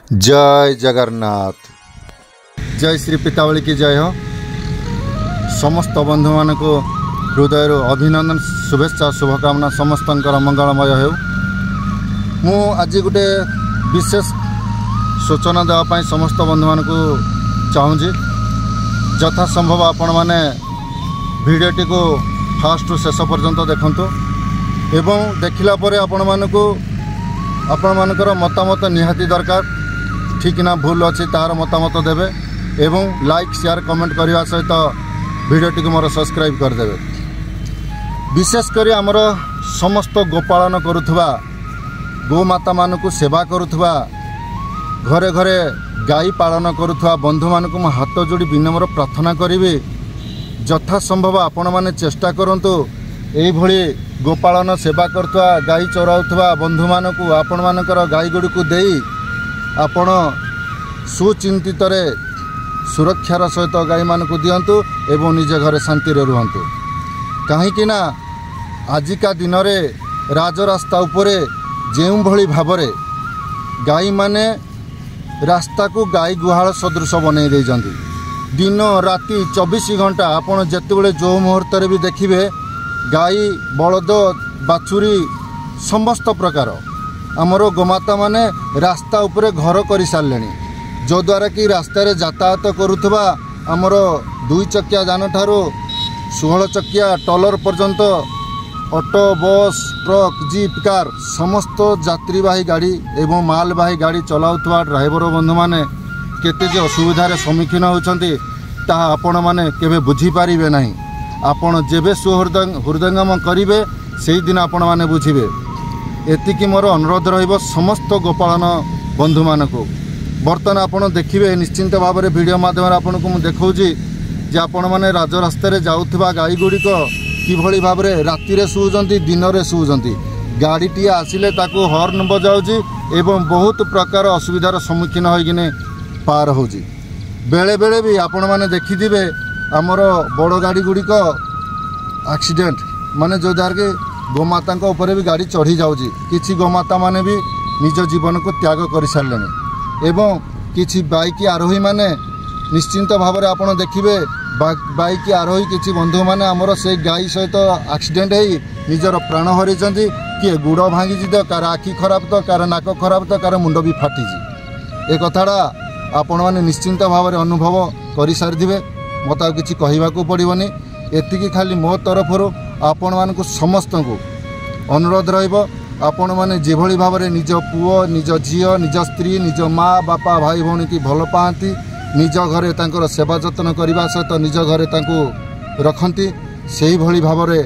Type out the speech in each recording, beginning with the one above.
जय जगन्नाथ। जय श्री पीतावली की जय हो। समस्त बंधु मान को हृदय अभिनंदन, शुभेच्छा, शुभकामना समस्त मंगलमय हो। मु आज गोटे विशेष सूचना देवाई समस्त बंधु मान को चाहूँगी। यथा संभव आपण मैंने भिडियोटी को फास्ट रु शेष पर्यंत देखंतु एवं देखिला परे आपण मानकर मतामत निहाती दरकार। ठीक ना भूल अच्छी तार मतामत देवे एवं लाइक शेयर कमेंट करने सहित भिडियोटी को मोर सब्सक्राइब करदेवे। विशेषकर आमर समस्त गोपालन करुवा गोमाता मान को सेवा करुवा घरे घरे गाई पालन करुवा बंधु मान को हाथ जोड़ी विनम्र प्रार्थना करी यथा संभव आपण मैंने चेष्टा करंतु एभली गोपालन सेवा करथवा गाई चराउथवा बंधु मान को आपण मानकर गाई गुड़ी को देई आपण सुचिंतित सुरक्षार सहित गाई मान को दियंतु एवं निज घरे शांति रुहंतु। कहीं ना आजिका दिन रे राजरास्ता उपरे जेउ भली भावरे गाई माने रास्ता को गाई गुहाल सदृश बनई देइजंती। दिन राति 24 घंटा आपण जेतेबेले जो मुहूर्त भी देखिए गाई बलद बाछुरी समस्त प्रकार आमर गोमाता माने रास्ता उपरे घर कर सारे, जो द्वारा कि रास्ता रे यातायात करुवा आमर 2 चकिया जान ठारू 16 चकिया टलर पर्यंत auto bus truck jeep car समस्त यात्रीवाही गाड़ी एवं मालवाही गाड़ी चलाउथवा ड्राइवर बंधु माने केते जे असुविधार सम्मुखीन होउछंती ताहा आपण माने केबे बुझी पारिबे नाही। आपण जेबे हृदयंगम करिवे सेही दिन आपण माने बुझिबे। एतिकी मोर अनुरोध रहिबो समस्त गोपालन बंधु मानकु। बर्तमान आपण देखिबे निश्चिंत भाव में वीडियो माध्यम आपण को मु देखौजी जे आपण माने राजरास्ता रे जाउथबा गाई गुड़िक किभली भाव में राति रे सुउजंती दिन रे सुउजंती। गाड़ीटी आसिले ताकू हॉर्न बजाउजी एवं बहुत प्रकार असुविधार सम्मुखीन होइकिने पार होउजी। बेले बेले भी आपण माने देखिथिबे आमर बड़ गाड़ी गुड़िक एक्सीडेंट माने जो द्वारा कि गोमाता ऊपर भी गाड़ी चढ़ी जाउजी। किछि गोमाता माने भी निज जीवन को त्याग कर सारे एवं किछि बाइक आरोही माने निश्चिंत भाव में आपण देखिबे बाइक आरोही किछि बंधु माने आमर से गाई सहित एक्सीडेंट होई निजर प्राण हरइचंती। किए गुड़ भांगी तो कार आखि खराब तो कार नाक खराब तो कार मुंड भी फाटी। ए कथाटा आपण मैंने निश्चिंत भाव में अनुभव कर सारी मत आ कि कहवाक पड़ोनी। एतिकी खाली मो तरफर आपण मानक समस्त को अनुरोध आपण मैंने जेभली भाव में निज पुओ निज झील निज स्त्री निज माँ बापा भाई भौणी की भल पाती निज घरे तांकर सेवा जतन करने सहित निज घरे रखती से भली भाव में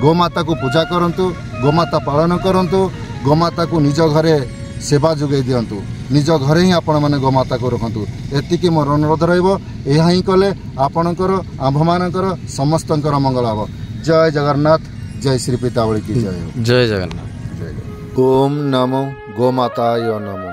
गोमाता को पूजा करंतु, गोमाता पालन करंतु, गोमाता को निज घरे सेवा जोगे दिंतु, निज घरे ही आपण मैंने गोमाता को रखंतु। एतिकी मोर अनुरोध रहिबो। एहा ही कले आपणकर आम्भमानकर समस्तंकर मंगल हब। जय जगन्नाथ। जय श्री पीतावली की जय। जय जगन्नाथ। ओम नमो गोमाताय नमो।